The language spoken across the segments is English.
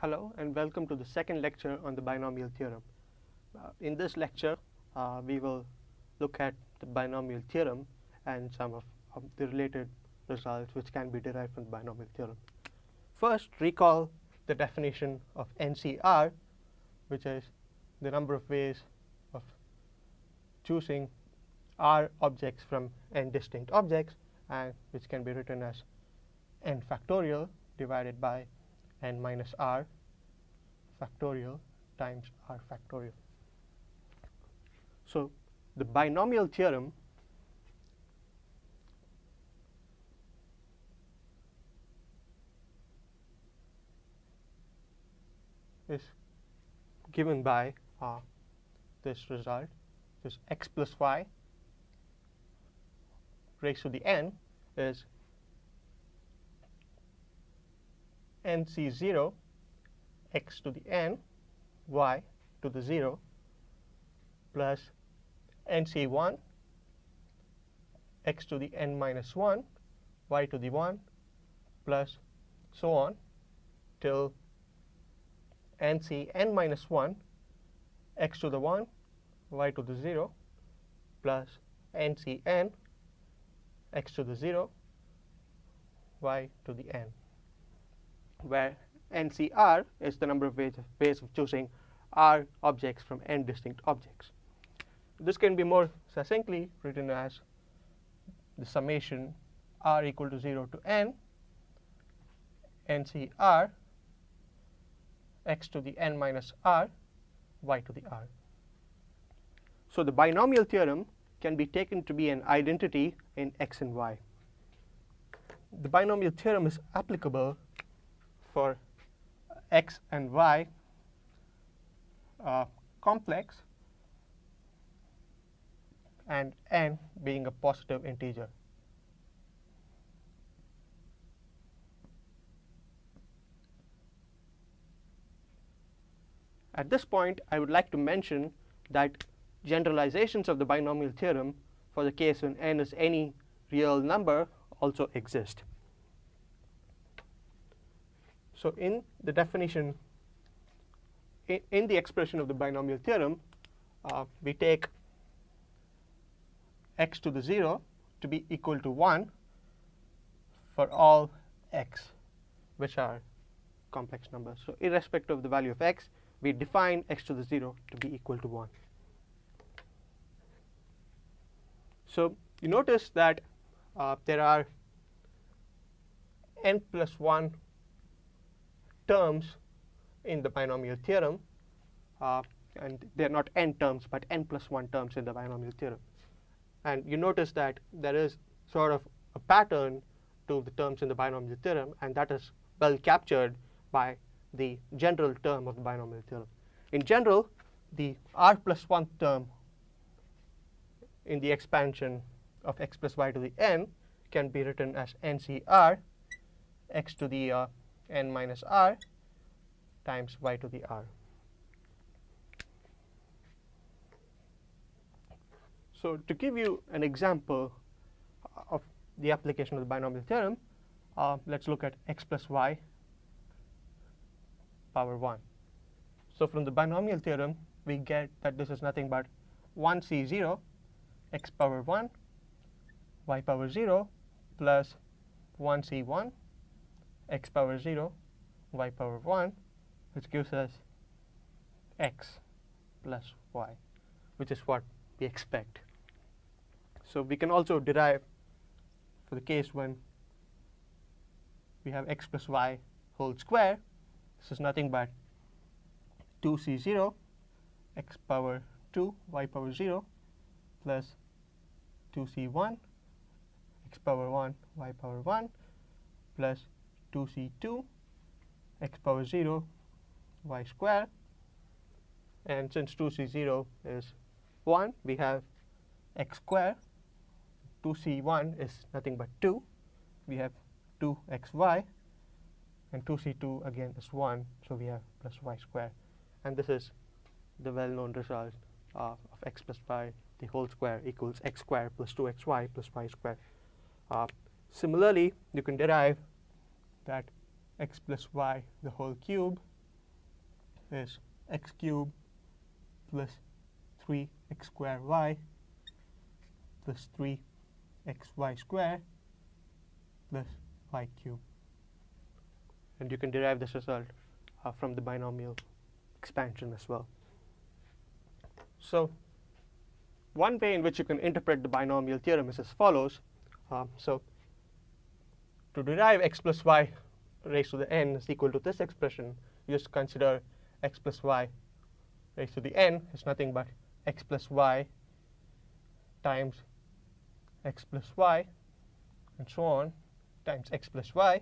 Hello and welcome to the second lecture on the binomial theorem. In this lecture, we will look at the binomial theorem and some of the related results which can be derived from the binomial theorem. First, recall the definition of NCR, which is the number of ways of choosing R objects from n distinct objects, and which can be written as n factorial divided by n minus r factorial times r factorial. So the binomial theorem is given by this result, this x plus y raised to the n is nc0 x to the n y to the 0 plus nc1 x to the n minus 1 y to the 1 plus so on till nc n minus 1 x to the 1 y to the 0 plus nc n x to the 0 y to the n, where NCR is the number of ways of choosing R objects from n distinct objects. This can be more succinctly written as the summation R equal to 0 to n NCR x to the n minus r y to the r. So the binomial theorem can be taken to be an identity in x and y. The binomial theorem is applicable for x and y complex and n being a positive integer. At this point, I would like to mention that generalizations of the binomial theorem for the case when n is any real number also exist. So in the definition, in the expression of the binomial theorem, we take x to the 0 to be equal to 1 for all x, which are complex numbers. So irrespective of the value of x, we define x to the 0 to be equal to 1. So you notice that there are n plus 1 terms in the binomial theorem, and they are not n terms, but n plus 1 terms in the binomial theorem. And you notice that there is sort of a pattern to the terms in the binomial theorem, and that is well captured by the general term of the binomial theorem. In general, the r plus 1 term in the expansion of x plus y to the n can be written as NCR x to the n minus r times y to the r. So to give you an example of the application of the binomial theorem, let's look at x plus y power 1. So from the binomial theorem, we get that this is nothing but 1c0 x power 1 y power 0 plus 1c1 x power 0 y power 1, which gives us x plus y, which is what we expect. So we can also derive for the case when we have x plus y whole square. This is nothing but 2c0 x power 2 y power 0 plus 2c1 x power 1 y power 1 plus 2c2 x power 0 y square. And since 2c0 is 1, we have x square. 2c1 is nothing but 2. We have 2xy. And 2c2 again is 1, so we have plus y square. And this is the well-known result of x plus y, the whole square equals x squared plus 2xy plus y squared. Similarly, you can derive that x plus y the whole cube is x cubed plus 3x squared y plus 3xy squared plus y cubed. And you can derive this result from the binomial expansion as well. So one way in which you can interpret the binomial theorem is as follows. So to derive x plus y raised to the n is equal to this expression, you just consider x plus y raised to the n is nothing but x plus y times x plus y and so on times x plus y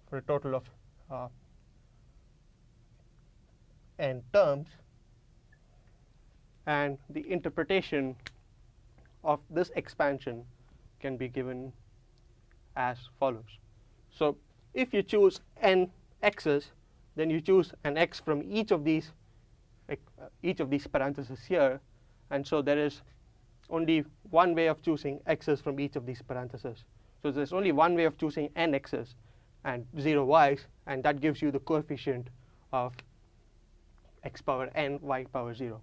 for a total of n terms. And the interpretation of this expansion can be given as follows. So if you choose n x's, then you choose an x from each of these parentheses here, and so there is only one way of choosing x's from each of these parentheses. So there's only one way of choosing n x's and 0 y's, and that gives you the coefficient of x power n y power 0.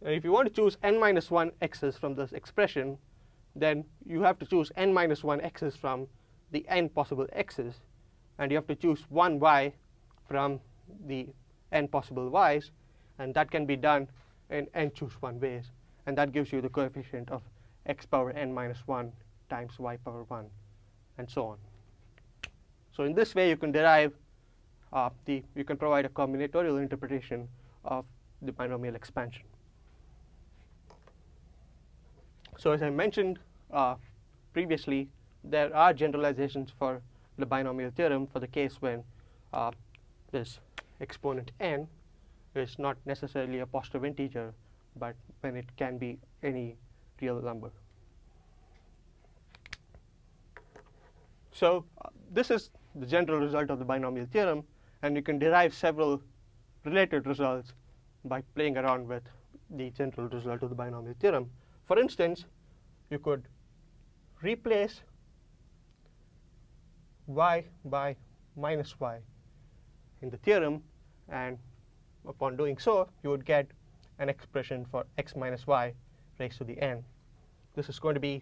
And if you want to choose n minus 1 x's from this expression, then you have to choose n minus 1 x's from the n possible x's, and you have to choose 1 y from the n possible y's, and that can be done in n choose 1 ways, and that gives you the coefficient of x power n minus 1 times y power 1, and so on. So in this way, you can derive you can provide a combinatorial interpretation of the binomial expansion. So as I mentioned previously, there are generalizations for the binomial theorem for the case when this exponent n is not necessarily a positive integer, but when it can be any real number. So this is the general result of the binomial theorem, and you can derive several related results by playing around with the general result of the binomial theorem. For instance, you could replace y by minus y in the theorem, and upon doing so, you would get an expression for x minus y raised to the n. This is going to be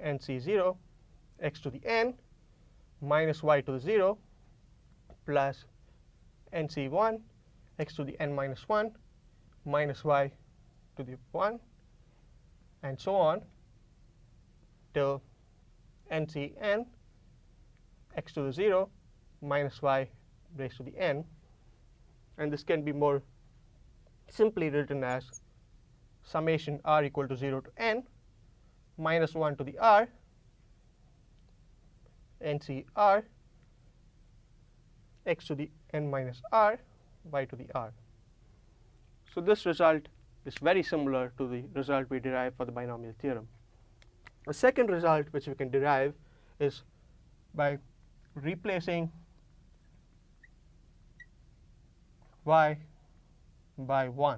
nc0 x to the n minus y to the 0 plus nc1 x to the n minus 1 minus y to the 1, and so on till ncn x to the 0 minus y raised to the n. And this can be more simply written as summation r equal to 0 to n minus 1 to the r ncr x to the n minus r y to the r. So this result is very similar to the result we derived for the binomial theorem. The second result which we can derive is by replacing y by 1,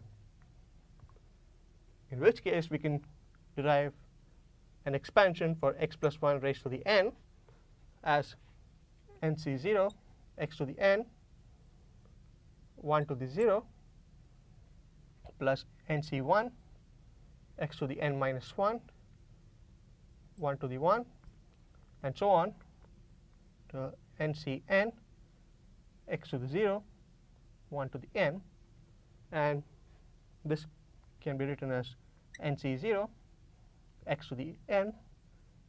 in which case we can derive an expansion for x plus 1 raised to the n as nc0 x to the n 1 to the 0 plus nc1 x to the n minus 1 1 to the 1, and so on to ncn x to the 0 1 to the n, and this can be written as nc0 x to the n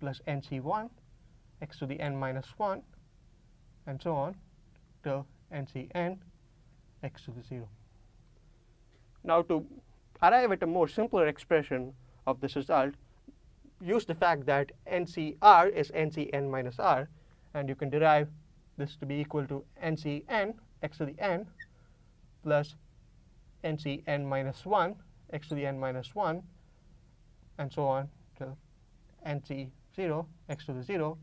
plus nc1 x to the n minus 1, and so on till ncn x to the 0. Now to arrive at a more simpler expression of this result, use the fact that ncr is ncn minus r, and you can derive this to be equal to ncn x to the n plus ncn minus 1 x to the n minus 1, and so on till nc0 x to the 0.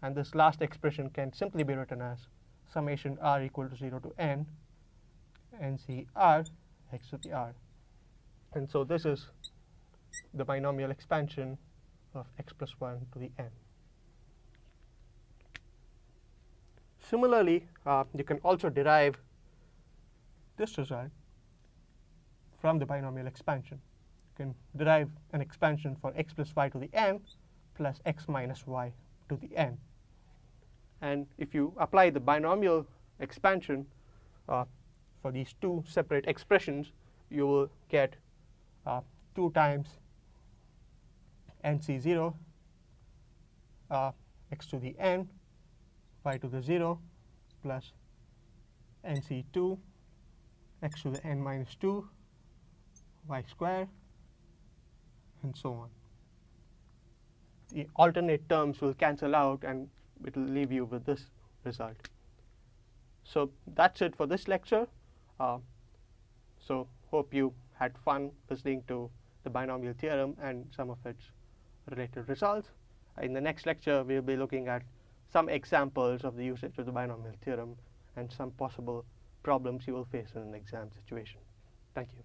And this last expression can simply be written as summation r equal to 0 to n ncr x to the r. And so this is the binomial expansion of x plus 1 to the n. Similarly, you can also derive this result from the binomial expansion. You can derive an expansion for x plus y to the n plus x minus y to the n. And if you apply the binomial expansion for these two separate expressions, you will get 2 times nc0 x to the n y to the 0 plus nc2 x to the n minus 2 y square, and so on. The alternate terms will cancel out, and it will leave you with this result. So that's it for this lecture. So hope you had fun listening to the binomial theorem and some of its related results. In the next lecture, we'll be looking at some examples of the usage of the binomial theorem and some possible problems you will face in an exam situation. Thank you.